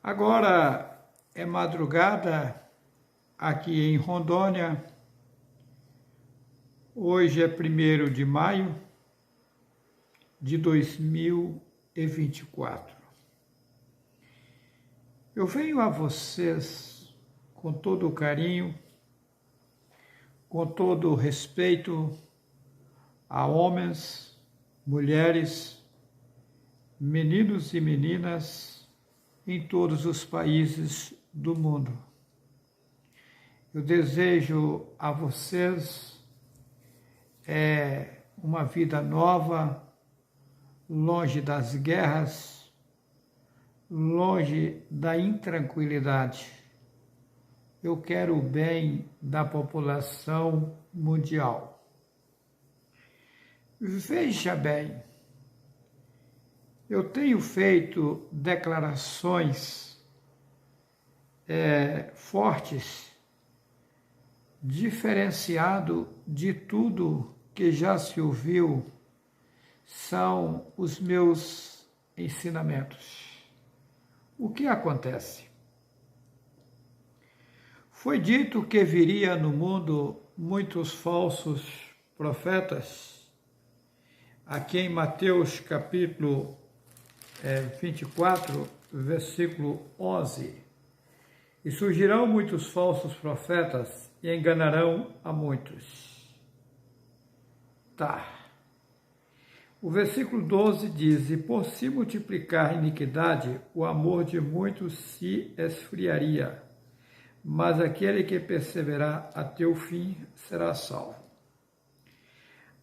Agora é madrugada aqui em Rondônia. Hoje é 1º de maio de 2024. Eu venho a vocês com todo o carinho, com todo o respeito a homens, mulheres, meninos e meninas em todos os países do mundo. Eu desejo a vocês uma vida nova, longe das guerras, longe da intranquilidade. Eu quero o bem da população mundial. Veja bem, eu tenho feito declarações fortes, diferenciado de tudo que já se ouviu, são os meus ensinamentos. O que acontece? Foi dito que viria no mundo muitos falsos profetas. Aqui em Mateus capítulo 24, versículo 11. E surgirão muitos falsos profetas e enganarão a muitos. Tá. O versículo 12 diz: e por se multiplicar a iniquidade, o amor de muitos se esfriaria, mas aquele que perseverar até o fim será salvo.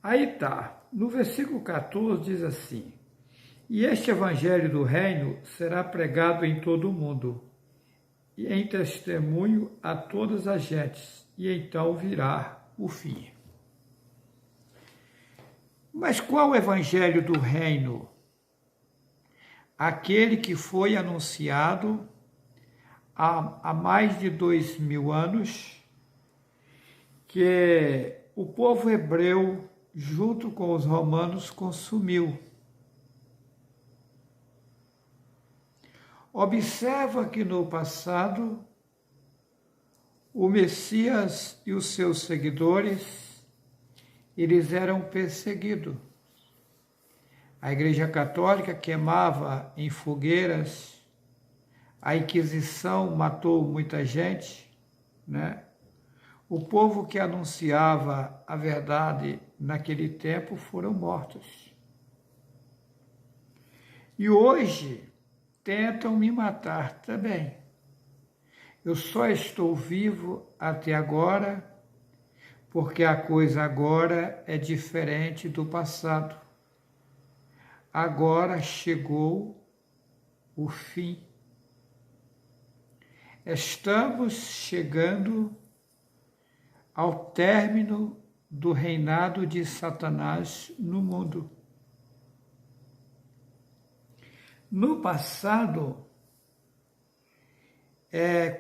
Aí tá. No versículo 14 diz assim: e este evangelho do reino será pregado em todo o mundo, e em testemunho a todas as gentes, e então virá o fim. Mas qual o evangelho do reino? Aquele que foi anunciado há mais de 2000 anos, que o povo hebreu, junto com os romanos, consumiu. Observa que no passado, o Messias e os seus seguidores, eles eram perseguidos. A Igreja Católica queimava em fogueiras, a Inquisição matou muita gente, né? O povo que anunciava a verdade naquele tempo foram mortos. E hoje tentam me matar também. Eu só estou vivo até agora porque a coisa agora é diferente do passado. Agora chegou o fim. Estamos chegando ao término do reinado de Satanás no mundo. No passado,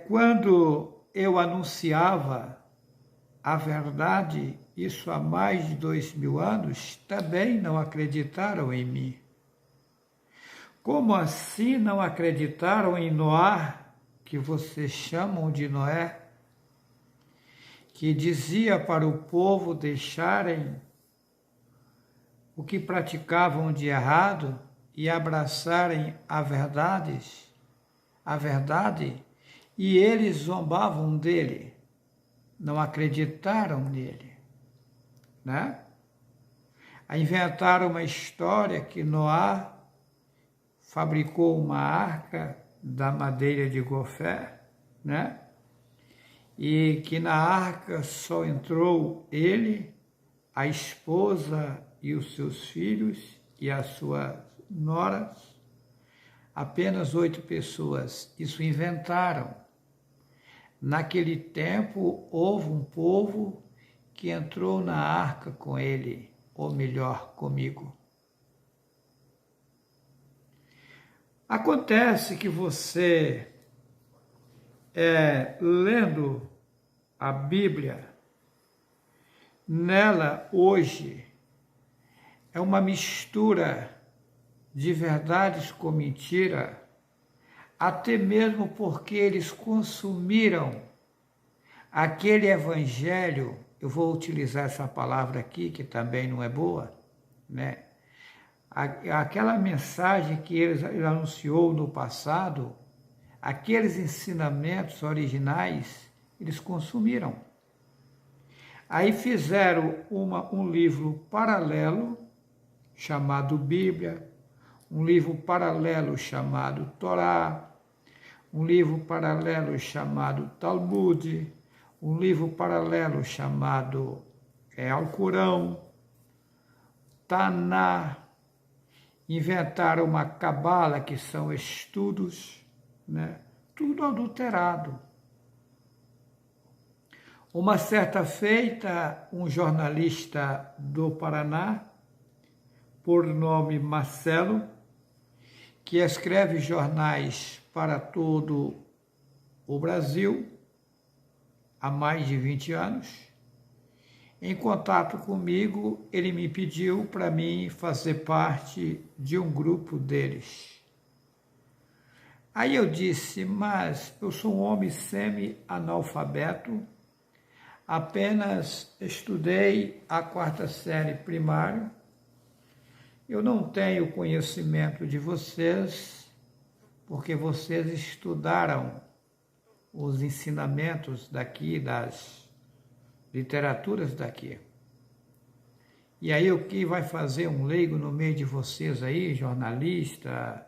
quando eu anunciava a verdade, isso há mais de 2000 anos, também não acreditaram em mim. Como assim não acreditaram em Noé, que vocês chamam de Noé, que dizia para o povo deixarem o que praticavam de errado e abraçarem a verdade, e eles zombavam dele, não acreditaram nele, né? Inventaram uma história que Noé fabricou uma arca da madeira de gofé, né? E que na arca só entrou ele, a esposa e os seus filhos e as suas noras, apenas 8 pessoas. Isso inventaram. Naquele tempo, houve um povo que entrou na arca com ele, ou melhor, comigo. Acontece que você, lendo a Bíblia, nela hoje é uma mistura de verdades com mentira, até mesmo porque eles consumiram aquele evangelho, eu vou utilizar essa palavra aqui, que também não é boa, né? Aquela mensagem que ele anunciou no passado, aqueles ensinamentos originais, eles consumiram. Aí fizeram um livro paralelo, chamado Bíblia, um livro paralelo chamado Torá, um livro paralelo chamado Talmud, um livro paralelo chamado Alcorão, Taná, inventaram uma cabala, que são estudos, né? Tudo adulterado. Uma certa feita, um jornalista do Paraná, por nome Marcelo, que escreve jornais para todo o Brasil há mais de 20 anos, em contato comigo, ele me pediu para mim fazer parte de um grupo deles. Aí eu disse, mas eu sou um homem semi-analfabeto, apenas estudei a 4ª série primária, eu não tenho conhecimento de vocês, porque vocês estudaram os ensinamentos daqui, das literaturas daqui. E aí o que vai fazer um leigo no meio de vocês aí, jornalista,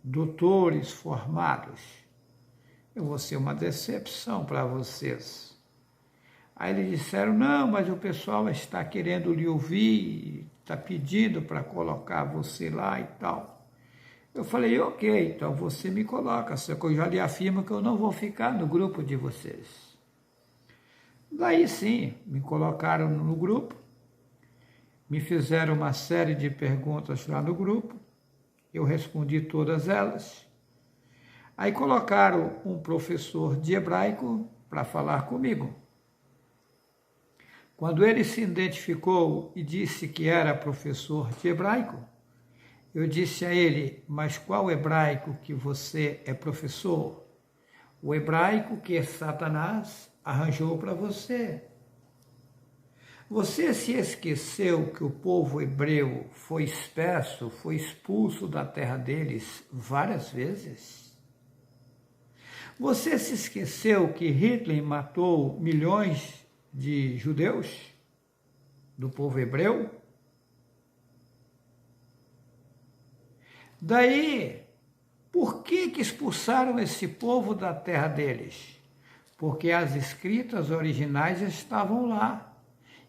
doutores formados? Eu vou ser uma decepção para vocês. Aí eles disseram, não, mas o pessoal está querendo lhe ouvir, está pedindo para colocar você lá e tal. Eu falei, ok, então você me coloca, só que eu já lhe afirmo que eu não vou ficar no grupo de vocês. Daí sim, me colocaram no grupo, me fizeram uma série de perguntas lá no grupo, eu respondi todas elas. Aí colocaram um professor de hebraico para falar comigo. Quando ele se identificou e disse que era professor de hebraico, eu disse a ele, mas qual hebraico que você é professor? O hebraico que Satanás arranjou para você. Você se esqueceu que o povo hebreu foi disperso, foi expulso da terra deles várias vezes? Você se esqueceu que Hitler matou milhões de judeus do povo hebreu? Daí, por que expulsaram esse povo da terra deles? Porque as escritas originais estavam lá.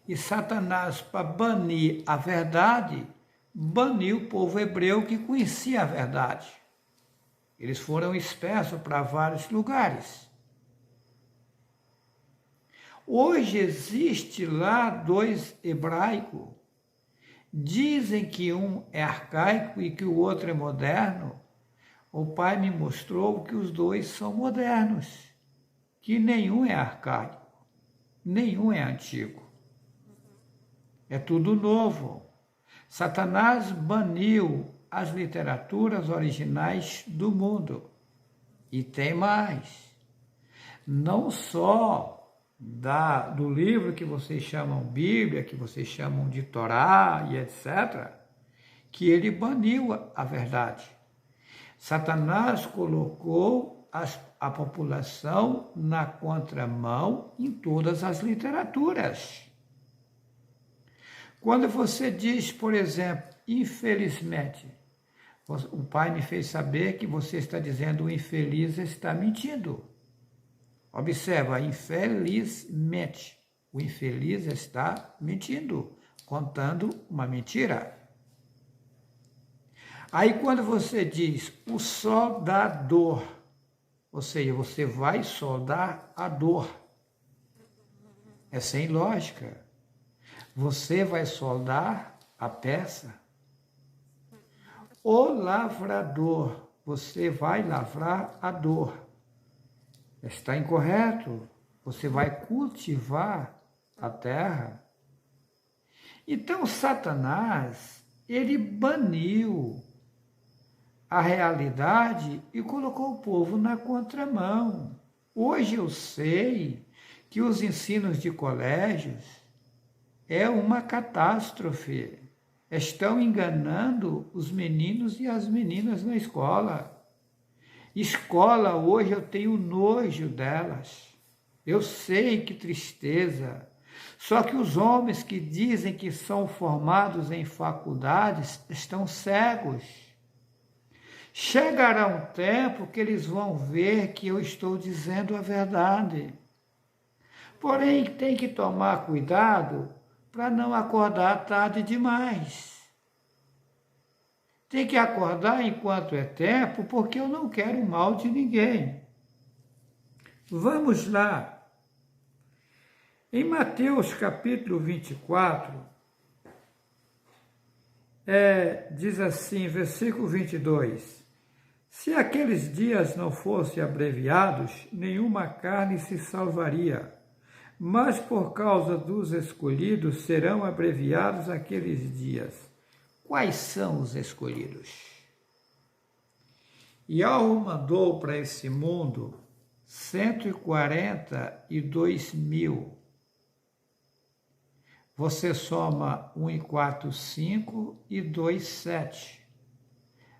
E Satanás, para banir a verdade, baniu o povo hebreu que conhecia a verdade. Eles foram dispersos para vários lugares. Hoje existe lá 2 hebraicos. Dizem que um é arcaico e que o outro é moderno. O pai me mostrou que os 2 são modernos, que nenhum é arcaico, nenhum é antigo. É tudo novo. Satanás baniu as literaturas originais do mundo. E tem mais. Não só do livro que vocês chamam Bíblia, que vocês chamam de Torá e etc., que ele baniu a verdade. Satanás colocou a população na contramão em todas as literaturas. Quando você diz, por exemplo, infelizmente, o pai me fez saber que você está dizendo o infeliz está mentindo. Observa, infelizmente, o infeliz está mentindo, contando uma mentira. Aí quando você diz o soldador, ou seja, você vai soldar a dor, é sem lógica. Você vai soldar a peça. O lavrador, você vai lavrar a dor. Está incorreto. Você vai cultivar a terra. Então, Satanás, ele baniu a realidade e colocou o povo na contramão. Hoje eu sei que os ensinos de colégios é uma catástrofe. Estão enganando os meninos e as meninas na escola. Escola, hoje eu tenho nojo delas. Eu sei que tristeza. Só que os homens que dizem que são formados em faculdades estão cegos. Chegará um tempo que eles vão ver que eu estou dizendo a verdade. Porém, tem que tomar cuidado para não acordar tarde demais. Tem que acordar enquanto é tempo, porque eu não quero o mal de ninguém. Vamos lá. Em Mateus capítulo 24, diz assim, versículo 22, se aqueles dias não fossem abreviados, nenhuma carne se salvaria, mas por causa dos escolhidos serão abreviados aqueles dias. Quais são os escolhidos? Yahweh mandou para esse mundo 142 mil. Você soma 1 e 4, 5 e 2, 7.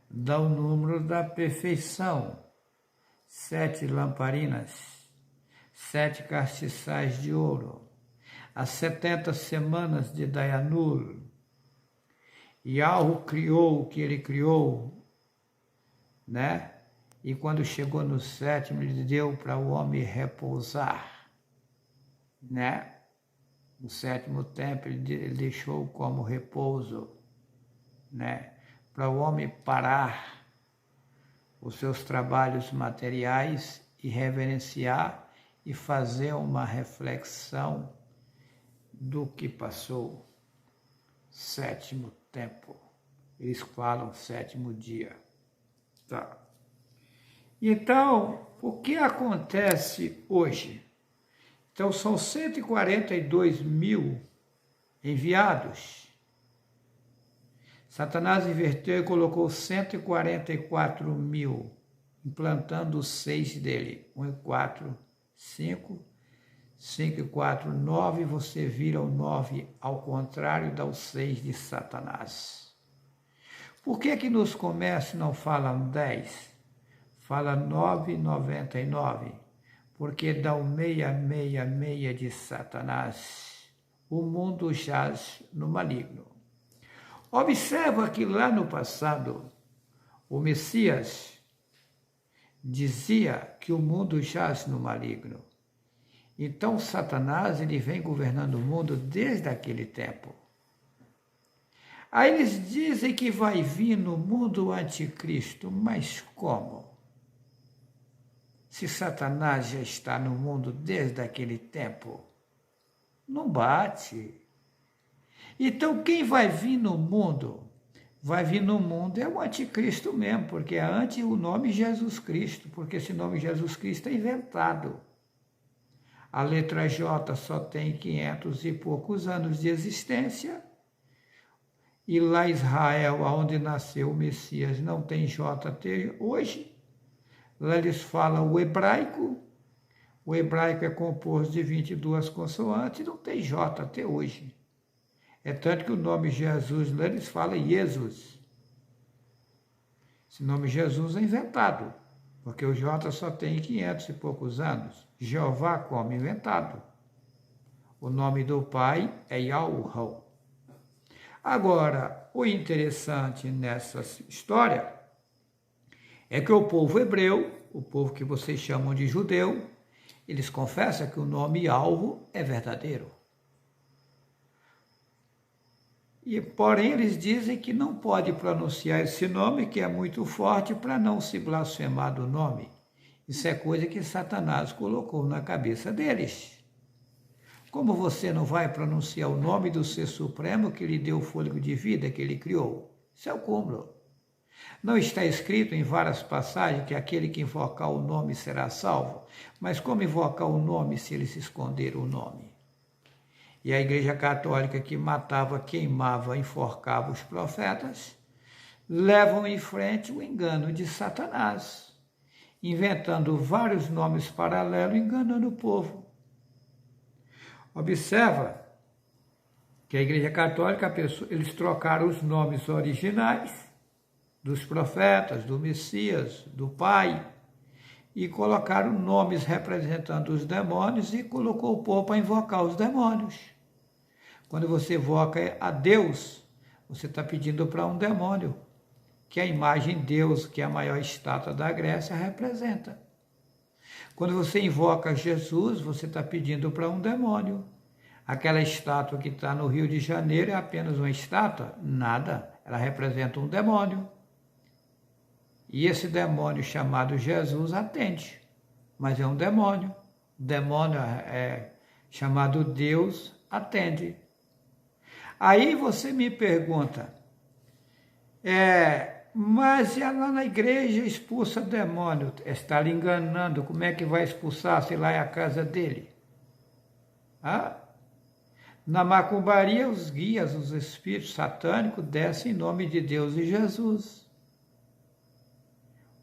Dá o número da perfeição. 7 lamparinas. 7 castiçais de ouro, as 70 semanas de Dayanur. Yahweh criou o que ele criou, né? E quando chegou no 7º, ele deu para o homem repousar, né? No 7º tempo, ele deixou como repouso, né? Para o homem parar os seus trabalhos materiais e reverenciar e fazer uma reflexão do que passou. 7º tempo. Eles falam 7º dia. Tá. Então, o que acontece hoje? Então, são 142 mil enviados. Satanás inverteu e colocou 144 mil, implantando os 6 dele. 1 e 4, 5, 5 e 4, 9, você vira o 9 ao contrário, dá o 6 de Satanás. Por que nos comércios não falam 10? Fala 9,99, porque dá o 666 de Satanás. O mundo jaz no maligno. Observa que lá no passado, o Messias dizia que o mundo jaz no maligno. Então, Satanás, ele vem governando o mundo desde aquele tempo. Aí eles dizem que vai vir no mundo o anticristo, mas como? Se Satanás já está no mundo desde aquele tempo, não bate. Então, quem vai vir no mundo? Vai vir no mundo é o anticristo mesmo, porque é antes o nome Jesus Cristo, porque esse nome Jesus Cristo é inventado. A letra J só tem 500 e poucos anos de existência, e lá Israel, onde nasceu o Messias, não tem J até hoje. Lá eles falam o hebraico é composto de 22 consoantes, não tem J até hoje. É tanto que o nome Jesus, lá eles falam Jesus. Esse nome Jesus é inventado, porque o J só tem 500 e poucos anos. Jeová como inventado. O nome do pai é Yahweh. Agora, o interessante nessa história é que o povo hebreu, o povo que vocês chamam de judeu, eles confessam que o nome Yahweh é verdadeiro. E, porém, eles dizem que não pode pronunciar esse nome, que é muito forte, para não se blasfemar do nome. Isso é coisa que Satanás colocou na cabeça deles. Como você não vai pronunciar o nome do Ser Supremo que lhe deu o fôlego de vida que ele criou? Isso é o cúmulo. Não está escrito em várias passagens que aquele que invocar o nome será salvo? Mas como invocar o nome se ele se esconder o nome? E a Igreja Católica, que matava, queimava, enforcava os profetas, levam em frente o engano de Satanás, inventando vários nomes paralelos, enganando o povo. Observa que a Igreja Católica, eles trocaram os nomes originais dos profetas, do Messias, do Pai, e colocaram nomes representando os demônios e colocou o povo para invocar os demônios. Quando você invoca a Deus, você está pedindo para um demônio, que a imagem de Deus, que é a maior estátua da Grécia, representa. Quando você invoca Jesus, você está pedindo para um demônio. Aquela estátua que está no Rio de Janeiro é apenas uma estátua? Nada, ela representa um demônio. E esse demônio chamado Jesus atende, mas é um demônio. O demônio chamado Deus atende. Aí você me pergunta, mas lá na igreja expulsa demônio, está lhe enganando, como é que vai expulsar se lá é a casa dele? Na macumbaria, os guias, os espíritos satânicos descem em nome de Deus e Jesus.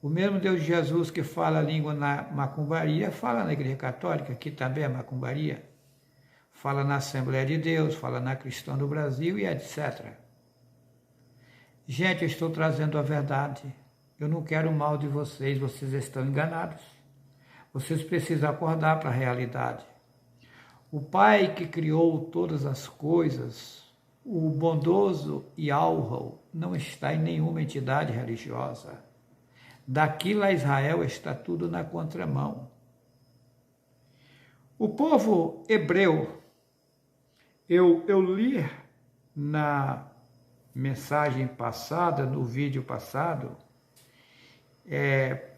O mesmo Deus de Jesus que fala a língua na macumbaria, fala na Igreja Católica, que também é macumbaria. Fala na Assembleia de Deus, fala na Cristã do Brasil e etc. Gente, eu estou trazendo a verdade. Eu não quero o mal de vocês, vocês estão enganados. Vocês precisam acordar para a realidade. O Pai que criou todas as coisas, o bondoso Yahweh, não está em nenhuma entidade religiosa. Daquilo a Israel está tudo na contramão. O povo hebreu, eu li na mensagem passada, no vídeo passado,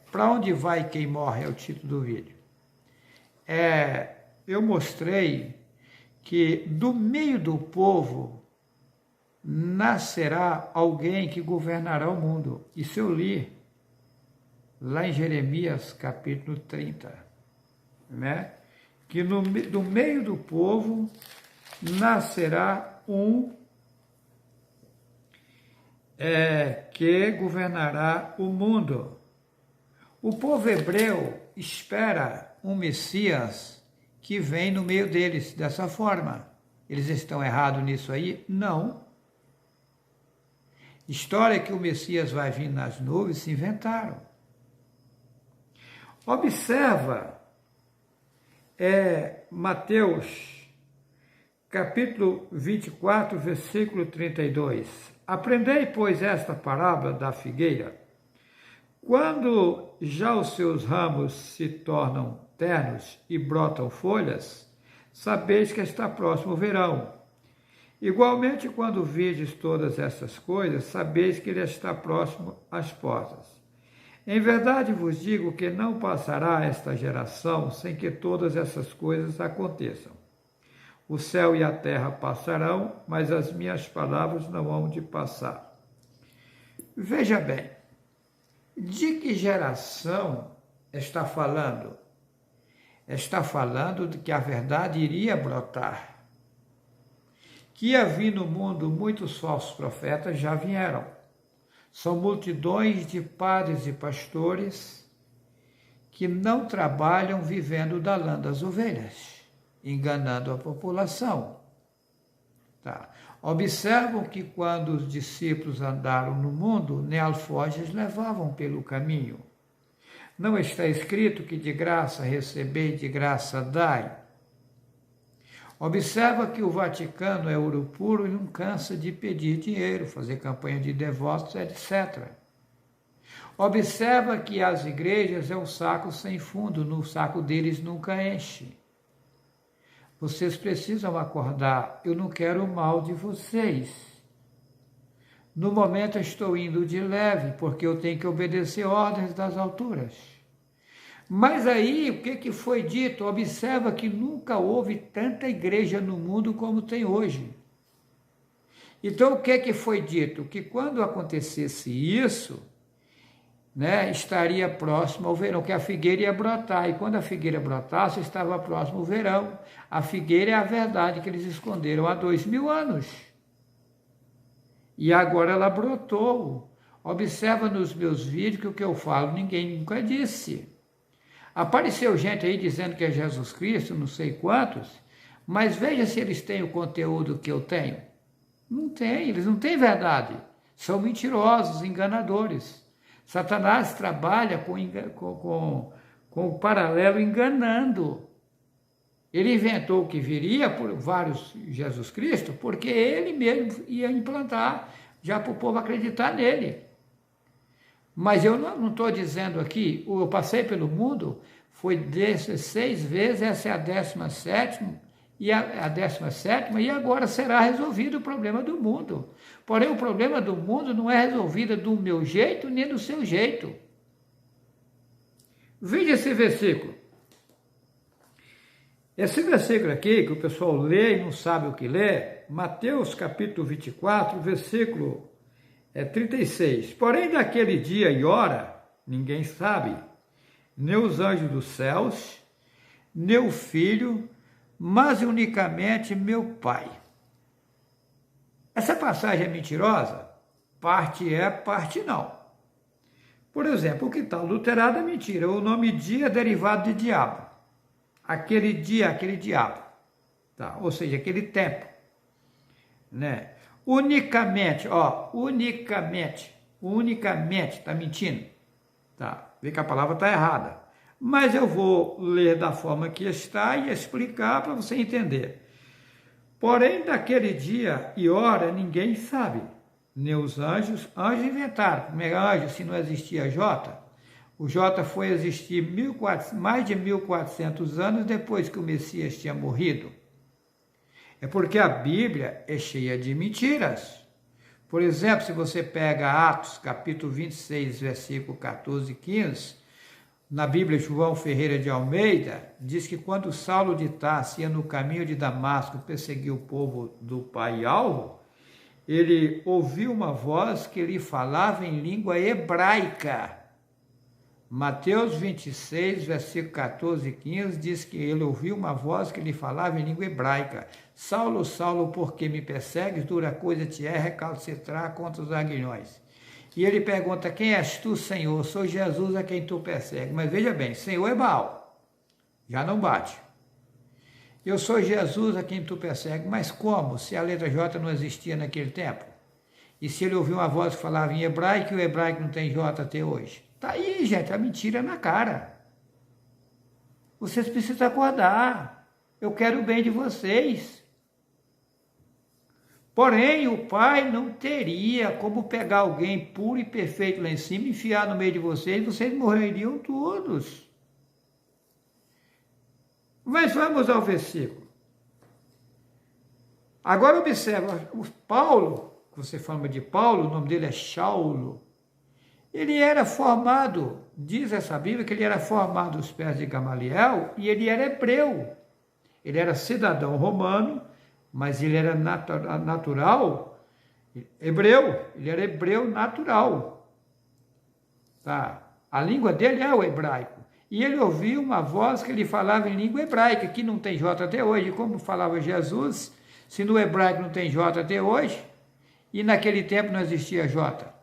para onde vai quem morre é o título do vídeo. Eu mostrei que do meio do povo nascerá alguém que governará o mundo. Isso eu li lá em Jeremias capítulo 30, né? Que do meio do povo nascerá um que governará o mundo. O povo hebreu espera um Messias que vem no meio deles dessa forma. Eles estão errados nisso aí? Não. História que o Messias vai vir nas nuvens se inventaram. Observa Mateus, capítulo 24, versículo 32. Aprendei, pois, esta parábola da figueira. Quando já os seus ramos se tornam ternos e brotam folhas, sabeis que está próximo o verão. Igualmente, quando virdes todas essas coisas, sabeis que ele está próximo às portas. Em verdade vos digo que não passará esta geração sem que todas essas coisas aconteçam. O céu e a terra passarão, mas as minhas palavras não hão de passar. Veja bem, de que geração está falando? Está falando de que a verdade iria brotar. Que ia vir no mundo muitos falsos profetas, já vieram. São multidões de padres e pastores que não trabalham vivendo da lã das ovelhas, enganando a população. Observam que quando os discípulos andaram no mundo, nem alforjes levavam pelo caminho. Não está escrito que de graça recebei, de graça dai? Observa que o Vaticano é ouro puro e não cansa de pedir dinheiro, fazer campanha de devotos, etc. Observa que as igrejas é um saco sem fundo, no saco deles nunca enche. Vocês precisam acordar, eu não quero o mal de vocês. No momento eu estou indo de leve, porque eu tenho que obedecer ordens das alturas. Mas aí, o que foi dito? Observa que nunca houve tanta igreja no mundo como tem hoje. Então, o que foi dito? Que quando acontecesse isso, estaria próximo ao verão, que a figueira ia brotar. E quando a figueira brotasse, estava próximo ao verão. A figueira é a verdade que eles esconderam há 2000 anos. E agora ela brotou. Observa nos meus vídeos que o que eu falo ninguém nunca disse. Apareceu gente aí dizendo que é Jesus Cristo, não sei quantos, mas veja se eles têm o conteúdo que eu tenho. Não tem, eles não têm verdade. São mentirosos, enganadores. Satanás trabalha com o paralelo enganando. Ele inventou que viria por vários Jesus Cristo, porque ele mesmo ia implantar, já para o povo acreditar nele. Mas eu não estou dizendo aqui, eu passei pelo mundo, foi 16 vezes, essa é a 17ª, e agora será resolvido o problema do mundo. Porém, o problema do mundo não é resolvido do meu jeito, nem do seu jeito. Veja esse versículo. Esse versículo aqui, que o pessoal lê e não sabe o que lê, Mateus capítulo 24, versículo 36. Porém, daquele dia e hora, ninguém sabe, nem os anjos dos céus, nem o Filho, mas unicamente meu Pai. Essa passagem é mentirosa? Parte é, parte não. Por exemplo, o que está adulterado é mentira. O nome dia é derivado de diabo. Aquele dia, aquele diabo. Tá? Ou seja, aquele tempo. Né? Unicamente, unicamente, está mentindo. Tá? Vê que a palavra está errada. Mas eu vou ler da forma que está e explicar para você entender. Porém, daquele dia e hora, ninguém sabe. Nem os anjos inventaram. Como é anjo, se não existia J? O J foi existir mais de 1400 anos depois que o Messias tinha morrido. É porque a Bíblia é cheia de mentiras. Por exemplo, se você pega Atos, capítulo 26, versículo 14 e 15, na Bíblia João Ferreira de Almeida, diz que quando Saulo de Tarso ia no caminho de Damasco perseguir o povo do pai alvo, ele ouviu uma voz que lhe falava em língua hebraica. Mateus 26, versículo 14 e 15, diz que ele ouviu uma voz que lhe falava em língua hebraica. Saulo, Saulo, por que me persegues? Dura coisa te é recalcitrar contra os aguilhões. E ele pergunta, quem és tu, Senhor? Sou Jesus a quem tu persegues. Mas veja bem, Senhor é Baal. Já não bate. Eu sou Jesus a quem tu persegues. Mas como? Se a letra J não existia naquele tempo? E se ele ouviu uma voz que falava em hebraico, e o hebraico não tem J até hoje? Tá aí, gente, a mentira é na cara. Vocês precisam acordar. Eu quero o bem de vocês. Porém, o Pai não teria como pegar alguém puro e perfeito lá em cima, enfiar no meio de vocês morreriam todos. Mas vamos ao versículo. Agora observa, o Paulo, que você fala de Paulo, o nome dele é Saulo, ele era formado, diz essa Bíblia, que ele era formado aos pés de Gamaliel e ele era hebreu. Ele era cidadão romano, mas ele era natural, hebreu, ele era hebreu natural. Tá? A língua dele é o hebraico. E ele ouviu uma voz que ele falava em língua hebraica, que não tem J até hoje, como falava Jesus, se no hebraico não tem J até hoje, e naquele tempo não existia J.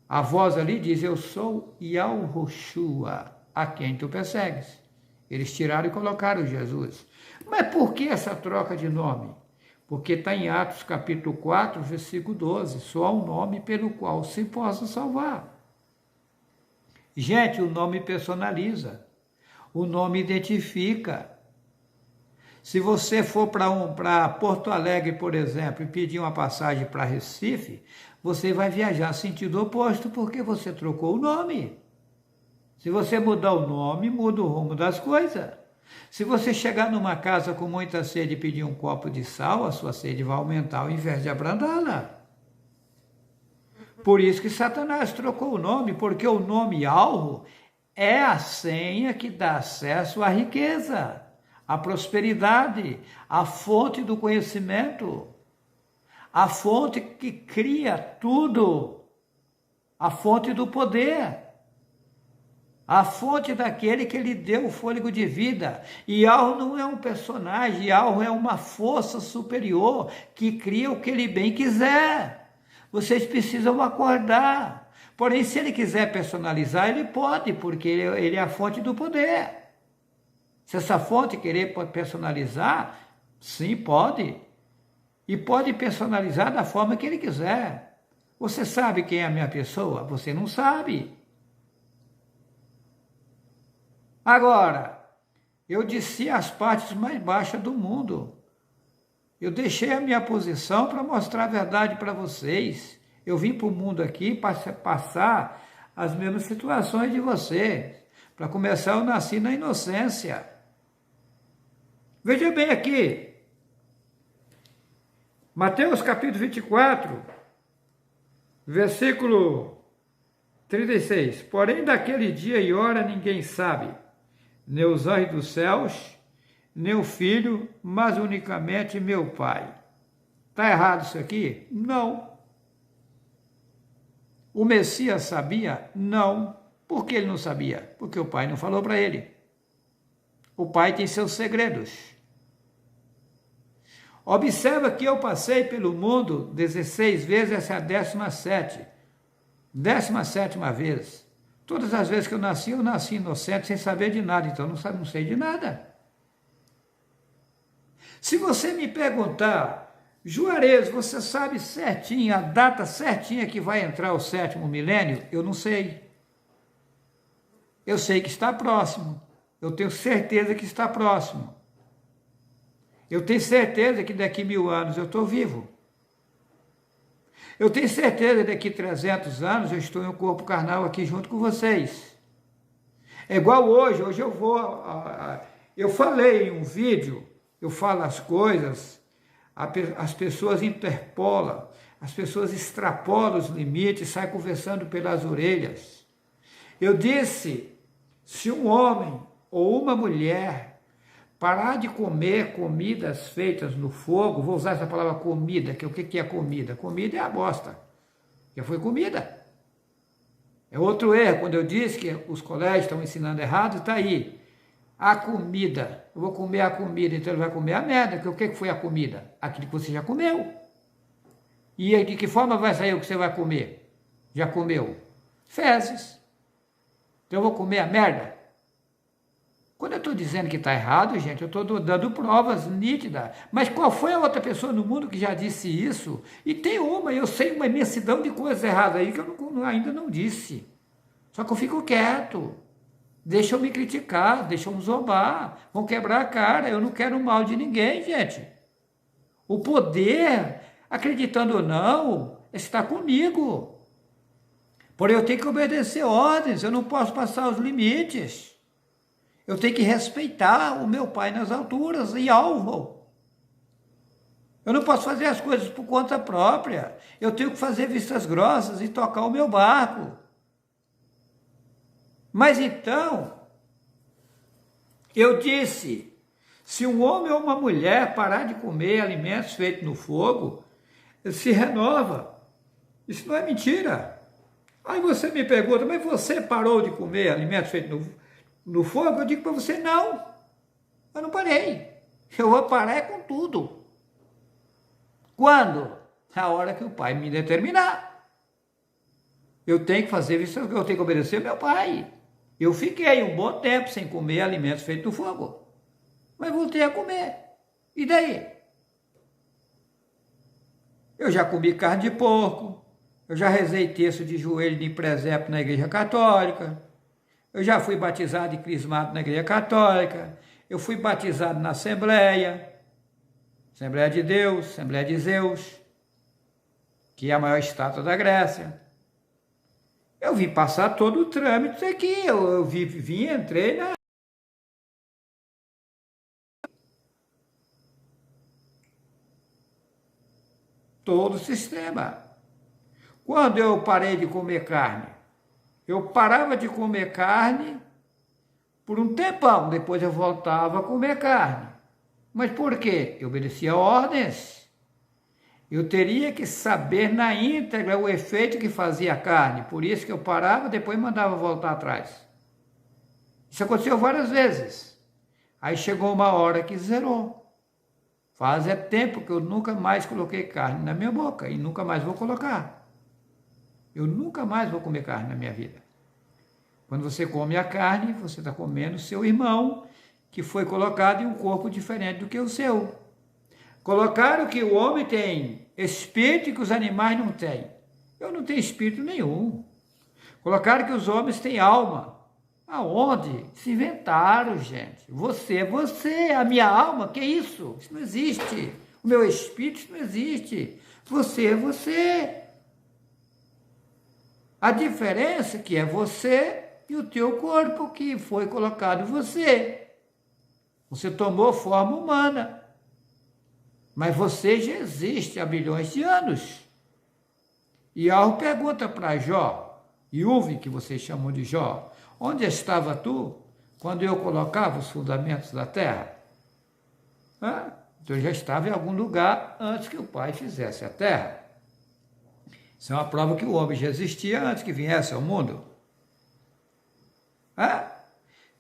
A voz ali diz, eu sou Yahushua, a quem tu persegues. Eles tiraram e colocaram Jesus. Mas por que essa troca de nome? Porque está em Atos capítulo 4, versículo 12, só há um nome pelo qual se possa salvar. Gente, o nome personaliza, o nome identifica. Se você for para Porto Alegre, por exemplo, e pedir uma passagem para Recife, você vai viajar sentido oposto porque você trocou o nome. Se você mudar o nome, muda o rumo das coisas. Se você chegar numa casa com muita sede e pedir um copo de sal, a sua sede vai aumentar ao invés de abrandá-la. Por isso que Satanás trocou o nome, porque o nome alvo é a senha que dá acesso à riqueza, à prosperidade, à fonte do conhecimento, a fonte que cria tudo, a fonte do poder, a fonte daquele que lhe deu o fôlego de vida. E Yahweh não é um personagem, Yahweh é uma força superior que cria o que ele bem quiser. Vocês precisam acordar. Porém, se ele quiser personalizar, ele pode, porque ele é a fonte do poder. Se essa fonte querer personalizar, sim, pode. E pode personalizar da forma que ele quiser. Você sabe quem é a minha pessoa? Você não sabe. Agora, eu desci as partes mais baixas do mundo. Eu deixei a minha posição para mostrar a verdade para vocês. Eu vim para o mundo aqui para passar as mesmas situações de vocês. Para começar, eu nasci na inocência. Veja bem aqui. Mateus capítulo 24, versículo 36. Porém, daquele dia e hora ninguém sabe, nem os anjos dos céus, nem o Filho, mas unicamente meu Pai. Está errado isso aqui? Não. O Messias sabia? Não. Por que ele não sabia? Porque o Pai não falou para ele. O Pai tem seus segredos. Observa que eu passei pelo mundo 16 vezes, essa é a 17ª. 17ª vez. Todas as vezes que eu nasci inocente, sem saber de nada, então não sei de nada. Se você me perguntar, Juarez, você sabe certinho, a data certinha que vai entrar o 7º milênio? Eu não sei. Eu sei que está próximo. Eu tenho certeza que está próximo. Eu tenho certeza que daqui 1000 anos eu estou vivo. Eu tenho certeza que daqui 300 anos eu estou em um corpo carnal aqui junto com vocês. É igual hoje eu vou... Eu falei em um vídeo, eu falo as coisas, as pessoas interpolam, as pessoas extrapolam os limites, saem conversando pelas orelhas. Eu disse, se um homem ou uma mulher parar de comer comidas feitas no fogo, vou usar essa palavra comida, que o que é comida? Comida é a bosta, já foi comida. É outro erro, quando eu disse que os colégios estão ensinando errado, está aí. A comida, eu vou comer a comida, então ele vai comer a merda, que o que foi a comida? Aquilo que você já comeu. E de que forma vai sair o que você vai comer? Já comeu? Fezes. Então eu vou comer a merda? Quando eu estou dizendo que está errado, gente, eu estou dando provas nítidas. Mas qual foi a outra pessoa no mundo que já disse isso? E tem eu sei uma imensidão de coisas erradas aí que eu ainda não disse. Só que eu fico quieto. Deixa eu me criticar, deixa eu me zombar, vão quebrar a cara. Eu não quero o mal de ninguém, gente. O poder, acreditando ou não, está comigo. Porém, eu tenho que obedecer ordens, eu não posso passar os limites. Eu tenho que respeitar o meu Pai nas alturas e alvo. Eu não posso fazer as coisas por conta própria. Eu tenho que fazer vistas grossas e tocar o meu barco. Mas então, eu disse, se um homem ou uma mulher parar de comer alimentos feitos no fogo, se renova. Isso não é mentira. Aí você me pergunta, mas você parou de comer alimentos feitos no fogo? Eu digo para você, não, eu não parei. Eu vou parar com tudo. Quando? A hora que o Pai me determinar. Eu tenho que fazer isso, eu tenho que obedecer ao meu Pai. Eu fiquei um bom tempo sem comer alimentos feitos no fogo. Mas voltei a comer. E daí? Eu já comi carne de porco. Eu já rezei terço de joelho de presépio na igreja católica. Eu já fui batizado e crismado na igreja católica. Eu fui batizado na Assembleia. Assembleia de Deus, Assembleia de Zeus, que é a maior estátua da Grécia. Eu vim passar todo o trâmite aqui, eu vim, entrei na... todo o sistema. Quando eu parei de comer carne, eu parava de comer carne por um tempão, depois eu voltava a comer carne. Mas por quê? Eu obedecia ordens. Eu teria que saber na íntegra o efeito que fazia a carne. Por isso que eu parava, depois mandava voltar atrás. Isso aconteceu várias vezes. Aí chegou uma hora que zerou. Faz tempo que eu nunca mais coloquei carne na minha boca e nunca mais vou colocar. Eu nunca mais vou comer carne na minha vida. Quando você come a carne, você está comendo seu irmão, que foi colocado em um corpo diferente do que o seu. Colocaram que o homem tem espírito que os animais não têm. Eu não tenho espírito nenhum. Colocaram que os homens têm alma. Aonde? Se inventaram, gente. Você é você, a minha alma, que isso? Isso não existe. O meu espírito, isso não existe. Você é você. A diferença é que é você e o teu corpo que foi colocado em você. Você tomou forma humana. Mas você já existe há bilhões de anos. E Alvo pergunta para Jó, Yuvi, que vocês chamam de Jó, onde estava tu quando eu colocava os fundamentos da terra? Então eu já estava em algum lugar antes que o Pai fizesse a terra. Isso é uma prova que o homem já existia antes que viesse ao mundo.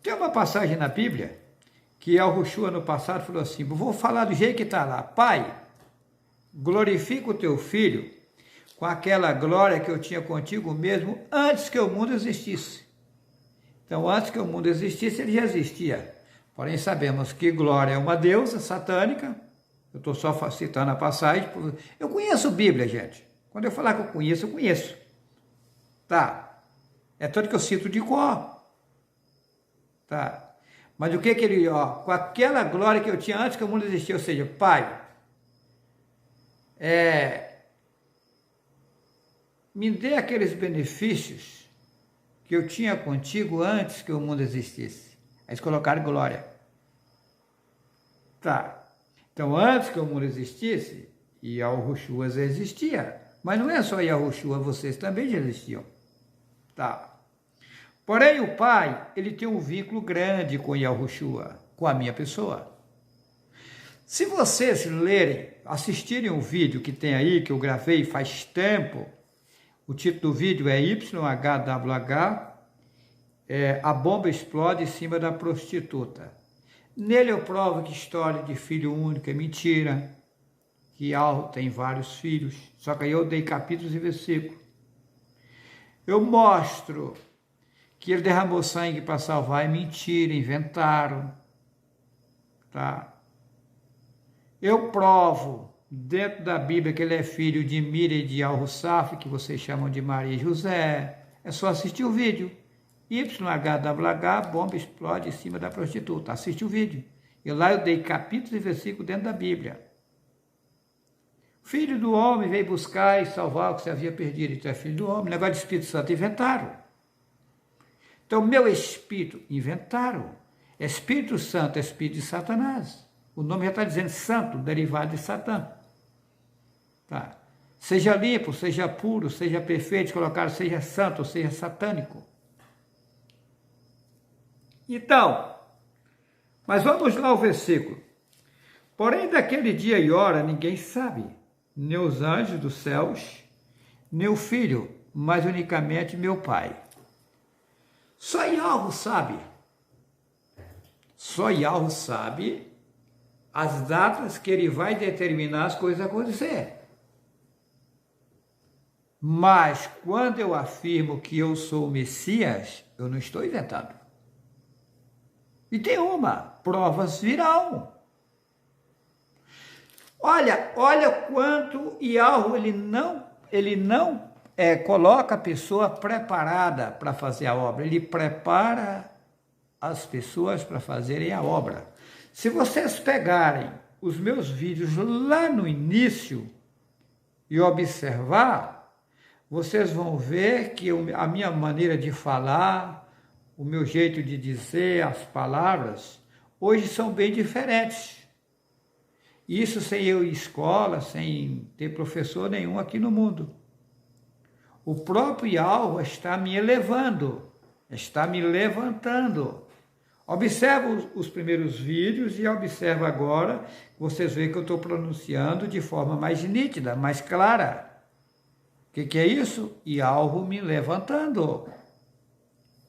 Tem uma passagem na Bíblia que Yahushua no passado falou assim, vou falar do jeito que está lá. Pai, glorifica o teu filho com aquela glória que eu tinha contigo mesmo antes que o mundo existisse. Então, antes que o mundo existisse, ele já existia. Porém, sabemos que glória é uma deusa satânica. Eu estou só citando a passagem. Eu conheço Bíblia, gente. Quando eu falar que eu conheço. Tá. É tanto que eu cito de cor. Tá. Mas o que ele, com aquela glória que eu tinha antes que o mundo existia, ou seja, Pai, me dê aqueles benefícios que eu tinha contigo antes que o mundo existisse. Aí eles colocaram glória. Tá. Então, antes que o mundo existisse, Yahushua já existia. Mas não é só Yahushua, vocês também já existiam. Tá. Porém, o Pai, ele tem um vínculo grande com Yahushua, com a minha pessoa. Se vocês lerem, assistirem um vídeo que tem aí, que eu gravei faz tempo, o título do vídeo é YHWH, a bomba explode em cima da prostituta. Nele eu provo que história de filho único é mentira, que Alvo tem vários filhos, só que aí eu dei capítulos e versículos. Eu mostro que ele derramou sangue para salvar, é mentira, inventaram. Tá? Eu provo dentro da Bíblia que ele é filho de Mira e de Al-Hussaf, que vocês chamam de Maria e José. É só assistir o vídeo. YHWH, bomba explode em cima da prostituta. Assiste o vídeo. E lá eu dei capítulos e versículos dentro da Bíblia. Filho do homem veio buscar e salvar o que se havia perdido. Então é filho do homem. Negócio de Espírito Santo inventaram. Então, meu espírito, inventaram. Espírito Santo é espírito de Satanás. O nome já está dizendo santo, derivado de Satã. Tá. Seja limpo, seja puro, seja perfeito, colocaram seja santo, seja satânico. Então, mas vamos lá ao versículo. Porém, daquele dia e hora ninguém sabe, nem os anjos dos céus, nem o Filho, mas unicamente meu Pai. Só Yahweh sabe. Só Yahweh sabe as datas que ele vai determinar as coisas a acontecer. Mas quando eu afirmo que eu sou o Messias, eu não estou inventando. E tem provas virão. Olha quanto Yahweh ele não coloca a pessoa preparada para fazer a obra. Ele prepara as pessoas para fazerem a obra. Se vocês pegarem os meus vídeos lá no início e observar, vocês vão ver que a minha maneira de falar, o meu jeito de dizer as palavras, hoje são bem diferentes. Isso sem eu ir à escola, sem ter professor nenhum aqui no mundo. O próprio Yahweh está me elevando, está me levantando. Observa os primeiros vídeos e observa agora, vocês veem que eu estou pronunciando de forma mais nítida, mais clara. O que é isso? Yahweh me levantando.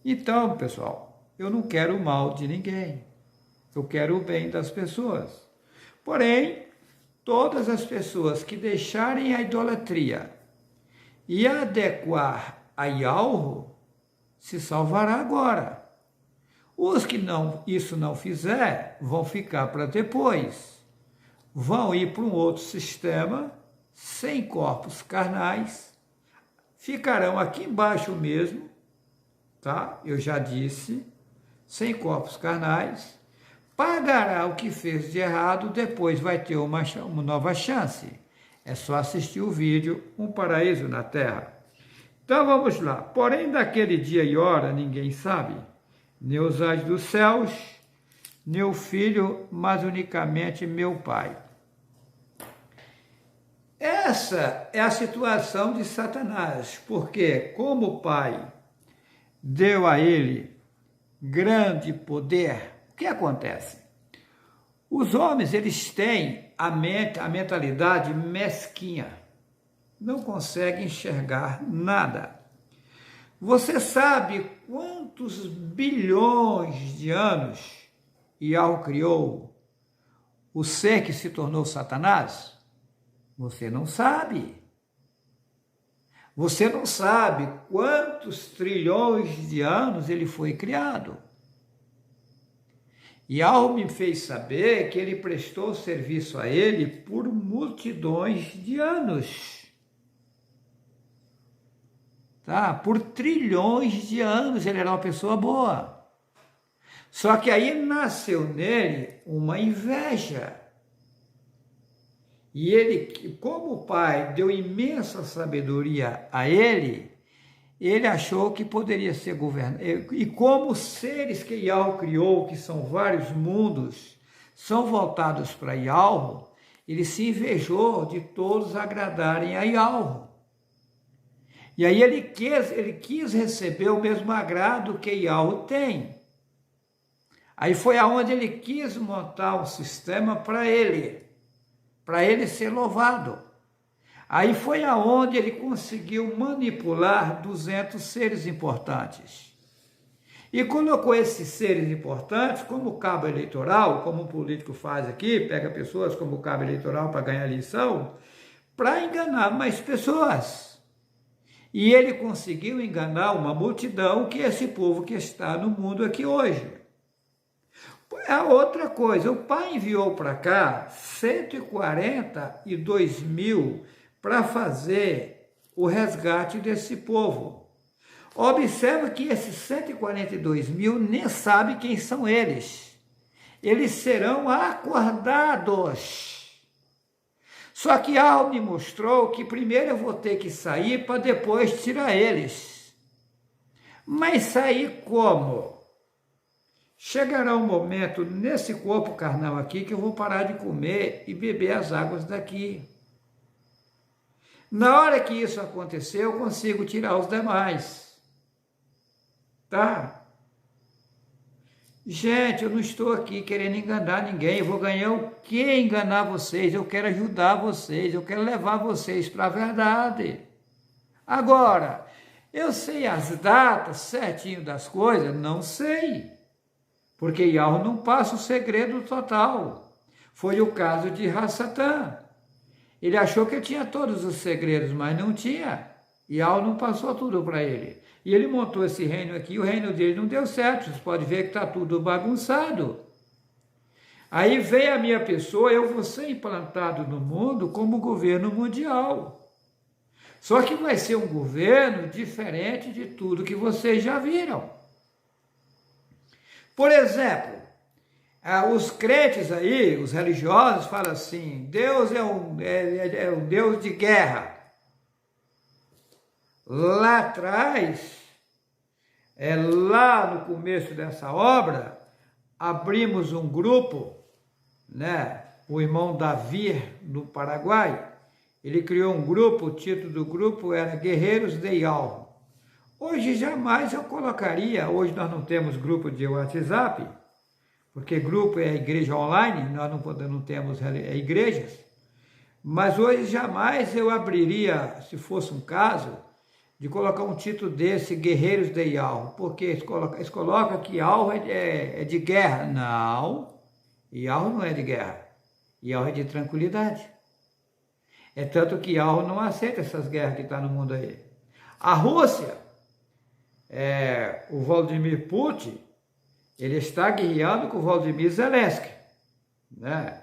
Então, pessoal, eu não quero o mal de ninguém. Eu quero o bem das pessoas. Porém, todas as pessoas que deixarem a idolatria e adequar a Yalro, se salvará agora. Os que isso não fizer, vão ficar para depois. Vão ir para um outro sistema, sem corpos carnais, ficarão aqui embaixo mesmo, tá? Eu já disse, sem corpos carnais, pagará o que fez de errado, depois vai ter uma nova chance. É só assistir o vídeo Um Paraíso na Terra. Então vamos lá. Porém, daquele dia e hora ninguém sabe, nem os anjos dos céus, nem o Filho, mas unicamente meu Pai. Essa é a situação de Satanás, porque como o Pai deu a ele grande poder, o que acontece? Os homens, eles têm a mentalidade mesquinha, não conseguem enxergar nada. Você sabe quantos bilhões de anos Yahweh criou o ser que se tornou Satanás? Você não sabe. Você não sabe quantos trilhões de anos ele foi criado. Yahweh me fez saber que ele prestou serviço a ele por multidões de anos. Tá? Por trilhões de anos ele era uma pessoa boa. Só que aí nasceu nele uma inveja. E ele, como o Pai deu imensa sabedoria a ele, ele achou que poderia ser governado. E como os seres que Yahweh criou, que são vários mundos, são voltados para Yahweh, ele se invejou de todos agradarem a Yahweh. E aí ele quis receber o mesmo agrado que Yahweh tem. Aí foi aonde ele quis montar um sistema para ele ser louvado. Aí foi aonde ele conseguiu manipular 200 seres importantes. E colocou esses seres importantes como cabo eleitoral, como um político faz aqui, pega pessoas como cabo eleitoral para ganhar eleição, para enganar mais pessoas. E ele conseguiu enganar uma multidão, que é esse povo que está no mundo aqui hoje. A outra coisa, o Pai enviou para cá 142 mil para fazer o resgate desse povo. Observa que esses 142 mil nem sabe quem são eles. Eles serão acordados. Só que algo me mostrou que primeiro eu vou ter que sair para depois tirar eles. Mas sair como? Chegará um momento nesse corpo carnal aqui que eu vou parar de comer e beber as águas daqui. Na hora que isso acontecer, eu consigo tirar os demais. Tá? Gente, eu não estou aqui querendo enganar ninguém. Eu vou ganhar o que enganar vocês? Eu quero ajudar vocês. Eu quero levar vocês para a verdade. Agora, eu sei as datas certinho das coisas? Não sei. Porque Yahweh não passa o segredo total. Foi o caso de Hassatan. Ele achou que tinha todos os segredos, mas não tinha. Yahweh não passou tudo para ele. E ele montou esse reino aqui, o reino dele não deu certo. Você pode ver que está tudo bagunçado. Aí veio a minha pessoa, eu vou ser implantado no mundo como governo mundial. Só que vai ser um governo diferente de tudo que vocês já viram. Por exemplo, os crentes aí, os religiosos, falam assim, Deus é um Deus de guerra. Lá atrás, lá no começo dessa obra, abrimos um grupo, né? O irmão Davi, no Paraguai, ele criou um grupo, o título do grupo era Guerreiros de Yahweh. Hoje jamais eu colocaria, hoje nós não temos grupo de WhatsApp, porque grupo é igreja online, nós não temos igrejas, mas hoje jamais eu abriria, se fosse um caso, de colocar um título desse, Guerreiros de Yahweh, porque eles colocam que Yahweh é de guerra. Não, Yahweh não é de guerra, Yahweh é de tranquilidade. É tanto que Yahweh não aceita essas guerras que estão no mundo aí. A Rússia, o Vladimir Putin, ele está guerreando com o Volodymyr Zelensky, né?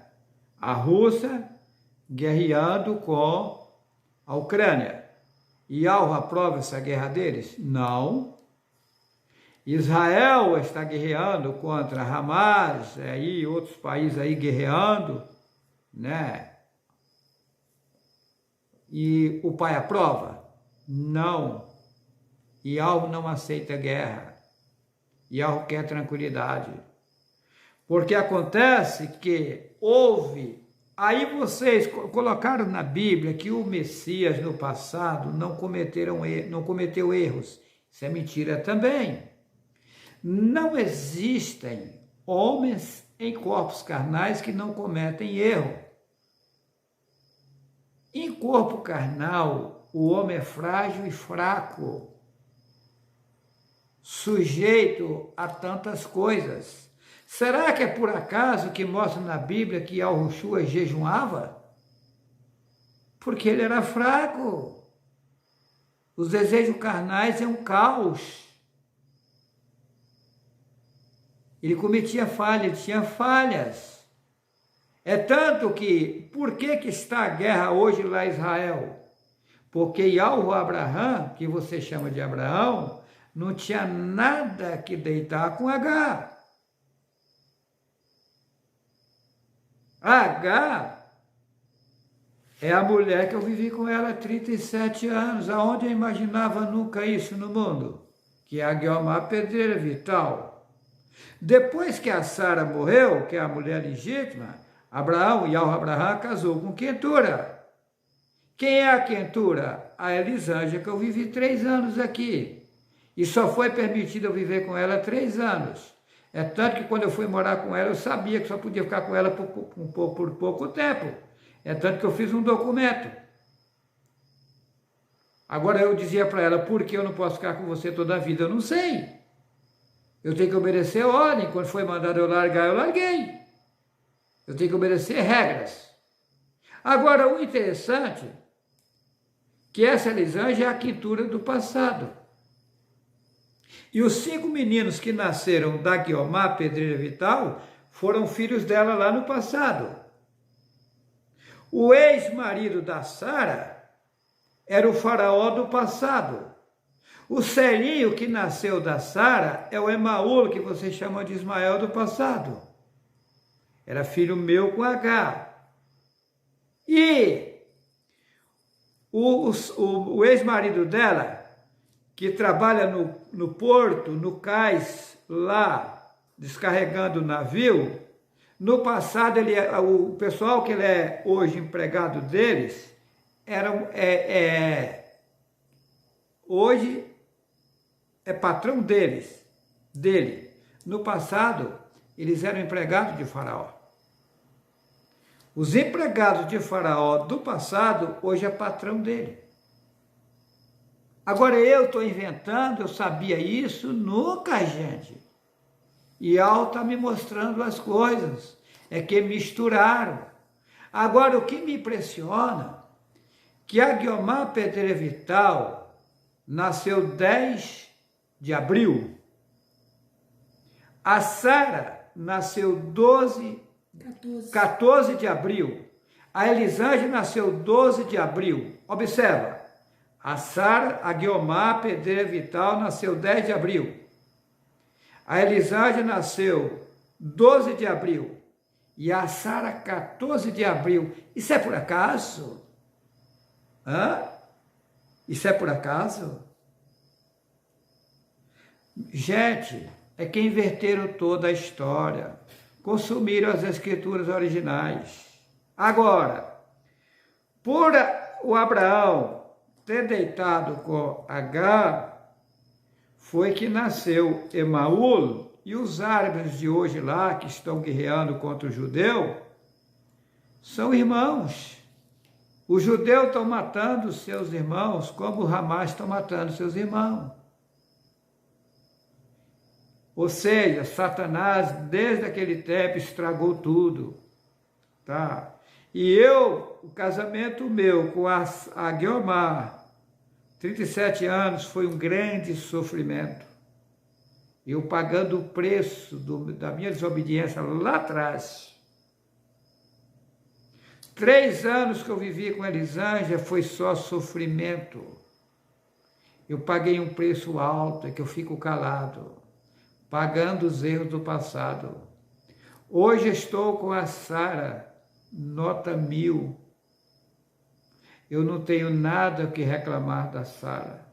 A Rússia guerreando com a Ucrânia. E Yahweh aprova essa guerra deles? Não. Israel está guerreando contra Hamas, aí outros países aí guerreando, né? E o pai aprova? Não. Yahweh não aceita guerra. Yahweh quer tranquilidade. Porque acontece que houve... Aí vocês colocaram na Bíblia que o Messias no passado não cometeu erros. Isso é mentira também. Não existem homens em corpos carnais que não cometem erro. Em corpo carnal, o homem é frágil e fraco, sujeito a tantas coisas. Será que é por acaso que mostra na Bíblia que Yahushua jejuava? Porque ele era fraco. Os desejos carnais é um caos. Ele cometia falha, ele tinha falhas. É tanto que, por que está a guerra hoje lá em Israel? Porque Yahweh Abraham, que você chama de Abraão, não tinha nada que deitar com H. H é a mulher que eu vivi com ela há 37 anos. Aonde eu imaginava nunca isso no mundo? Que é a Guiomar Pedreira Vital. Depois que a Sara morreu, que é a mulher legítima, Yahweh Abraham casou com Quentura. Quem é a Quentura? A Elisângela, que eu vivi 3 anos aqui. E só foi permitido eu viver com ela 3 anos. É tanto que quando eu fui morar com ela, eu sabia que só podia ficar com ela por pouco tempo. É tanto que eu fiz um documento. Agora eu dizia para ela, por que eu não posso ficar com você toda a vida? Eu não sei. Eu tenho que obedecer a ordem. Quando foi mandado eu largar, eu larguei. Eu tenho que obedecer regras. Agora, o interessante é que essa Elisângela é a quintura do passado. E os 5 meninos que nasceram da Guiomar Pedreira Vital foram filhos dela lá no passado. O ex-marido da Sara era o faraó do passado. O Celinho que nasceu da Sara é o Emaúl, que vocês chamam de Ismael do passado. Era filho meu com H. E o ex-marido dela, que trabalha no porto, no cais, lá, descarregando o navio, no passado, o pessoal que ele é hoje empregado deles, hoje é patrão dele. No passado, eles eram empregados de Faraó. Os empregados de Faraó do passado, hoje é patrão dele. Agora eu estou inventando, eu sabia isso? Nunca, gente. E Al está me mostrando as coisas. É que misturaram. Agora o que me impressiona, que a Guiomar Pedreira Vital nasceu 10 de abril. A Sara nasceu 14 de abril. A Elisângela nasceu 12 de abril. Observa. A Guiomar Pedreira Vital nasceu 10 de abril. A Elisângela nasceu 12 de abril. E a Sara 14 de abril. Isso é por acaso? Hã? Isso é por acaso? Gente, é que inverteram toda a história. Consumiram as escrituras originais. Agora, por o Abraão ter deitado com H, foi que nasceu Emaúl, e os árabes de hoje lá, que estão guerreando contra o judeu, são irmãos. Os judeus estão matando seus irmãos, como o Hamas está matando seus irmãos. Ou seja, Satanás, desde aquele tempo, estragou tudo. Tá? E o casamento meu com a Guiomar, 37 anos, foi um grande sofrimento. Eu pagando o preço da minha desobediência lá atrás. 3 anos que eu vivi com a Elisângela foi só sofrimento. Eu paguei um preço alto, é que eu fico calado, pagando os erros do passado. Hoje estou com a Sara, nota 1000. Eu não tenho nada que reclamar da Sara.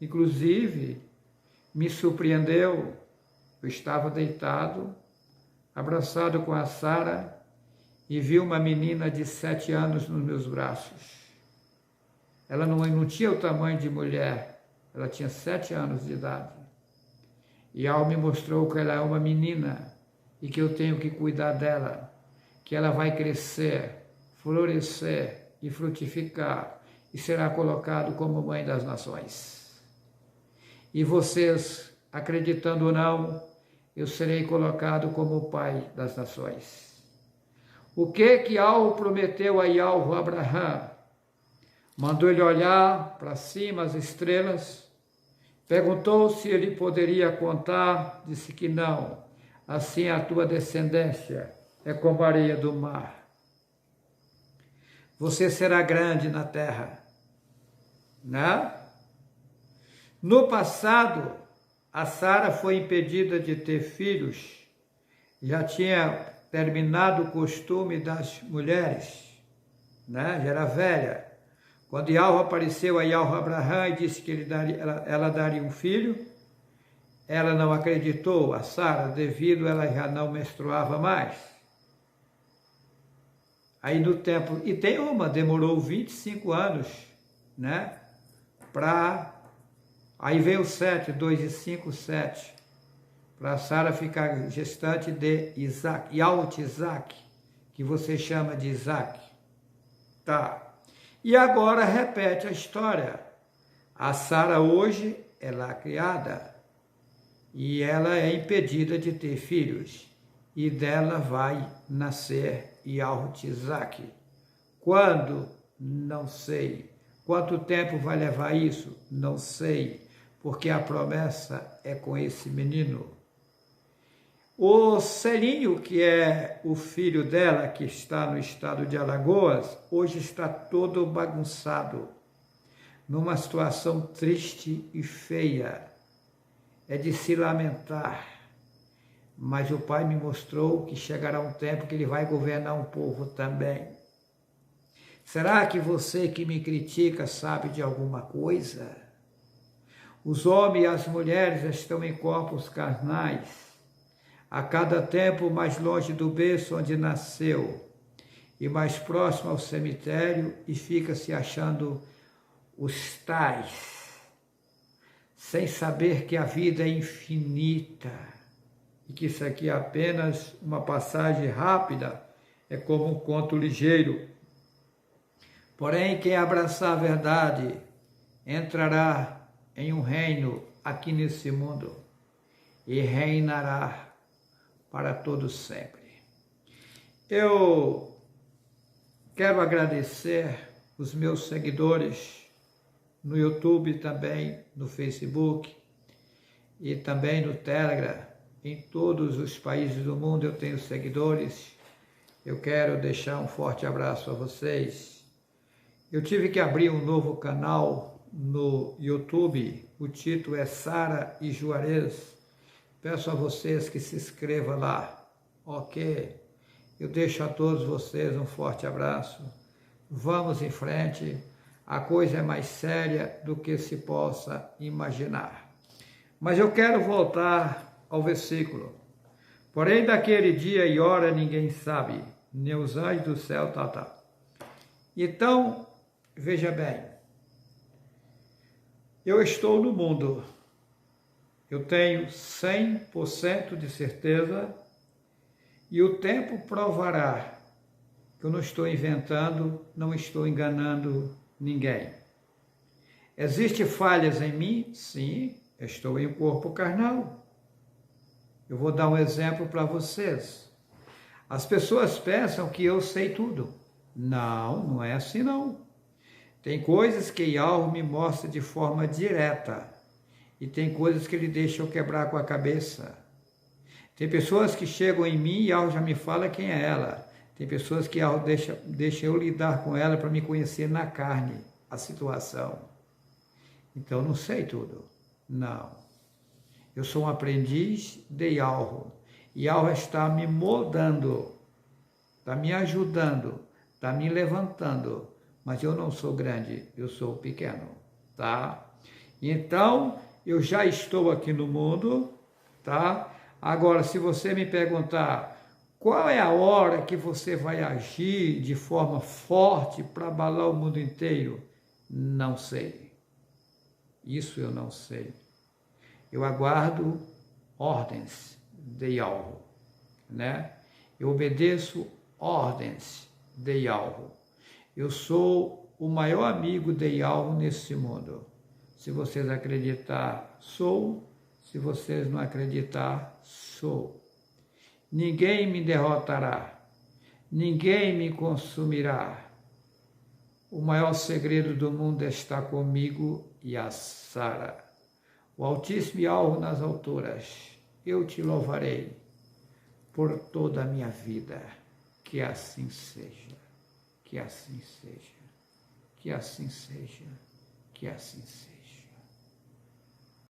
Inclusive, me surpreendeu, eu estava deitado, abraçado com a Sara, e vi uma menina de 7 anos nos meus braços. Ela não tinha o tamanho de mulher, ela tinha 7 anos de idade. E Al me mostrou que ela é uma menina e que eu tenho que cuidar dela, que ela vai crescer, florescer e frutificar e será colocado como mãe das nações. E vocês, acreditando ou não, eu serei colocado como pai das nações. O que Al prometeu a Yahweh Abraham? Mandou ele olhar para cima as estrelas, perguntou se ele poderia contar, disse que não. Assim a tua descendência é como a areia do mar. Você será grande na terra, né? No passado, a Sara foi impedida de ter filhos, já tinha terminado o costume das mulheres, né? Já era velha. Quando Yahweh apareceu a Yahweh Abraham e disse que ela daria um filho, ela não acreditou, a Sara, devido ela já não menstruava mais. Aí no tempo, e tem demorou 25 anos, né? Aí veio o 7, 2 e 5, 7, para Sara ficar gestante de Isaac, Yahweh Isaac, que você chama de Isaac. Tá. E agora repete a história. A Sara hoje, ela é criada e ela é impedida de ter filhos. E dela vai nascer Yahweh Isaac. Quando? Não sei. Quanto tempo vai levar isso? Não sei. Porque a promessa é com esse menino. O Celinho, que é o filho dela, que está no estado de Alagoas, hoje está todo bagunçado, numa situação triste e feia. É de se lamentar. Mas o pai me mostrou que chegará um tempo que ele vai governar um povo também. Será que você que me critica sabe de alguma coisa? Os homens e as mulheres estão em corpos carnais, a cada tempo mais longe do berço onde nasceu, e mais próximo ao cemitério, e fica se achando os tais, sem saber que a vida é infinita, e que isso aqui é apenas uma passagem rápida, é como um conto ligeiro. Porém, quem abraçar a verdade, entrará em um reino aqui nesse mundo, e reinará para todo sempre. Eu quero agradecer os meus seguidores no YouTube, também no Facebook e também no Telegram. Em todos os países do mundo eu tenho seguidores. Eu quero deixar um forte abraço a vocês. Eu tive que abrir um novo canal no YouTube. O título é Sara e Juarez. Peço a vocês que se inscrevam lá, ok? Eu deixo a todos vocês um forte abraço. Vamos em frente. A coisa é mais séria do que se possa imaginar. Mas eu quero voltar ao versículo. Porém, daquele dia e hora ninguém sabe, nem os anjos do céu, Então, veja bem. Eu estou no mundo. Eu tenho 100% de certeza e o tempo provará que eu não estou inventando, não estou enganando ninguém. Existem falhas em mim? Sim, eu estou em um corpo carnal. Eu vou dar um exemplo para vocês. As pessoas pensam que eu sei tudo. Não, não é assim não. Tem coisas que Yahweh me mostra de forma direta. E tem coisas que ele deixa eu quebrar com a cabeça. Tem pessoas que chegam em mim e Yahweh já me fala quem é ela. Tem pessoas que Yahweh deixa eu lidar com ela para me conhecer na carne, a situação. Então eu não sei tudo. Não. Eu sou um aprendiz de Yahweh. Yahweh está me moldando, está me ajudando, está me levantando. Mas eu não sou grande, eu sou pequeno, tá? Então, eu já estou aqui no mundo, tá? Agora, se você me perguntar qual é a hora que você vai agir de forma forte para abalar o mundo inteiro, não sei. Isso eu não sei. Eu aguardo ordens de Yahweh, né? Eu obedeço ordens de Yahweh. Eu sou o maior amigo de Yahweh nesse mundo. Se vocês acreditar, sou. Se vocês não acreditar, sou. Ninguém me derrotará. Ninguém me consumirá. O maior segredo do mundo está comigo e a Sara. O Altíssimo Yahweh nas alturas. Eu te louvarei por toda a minha vida. Que assim seja. Que assim seja. Que assim seja. Que assim seja.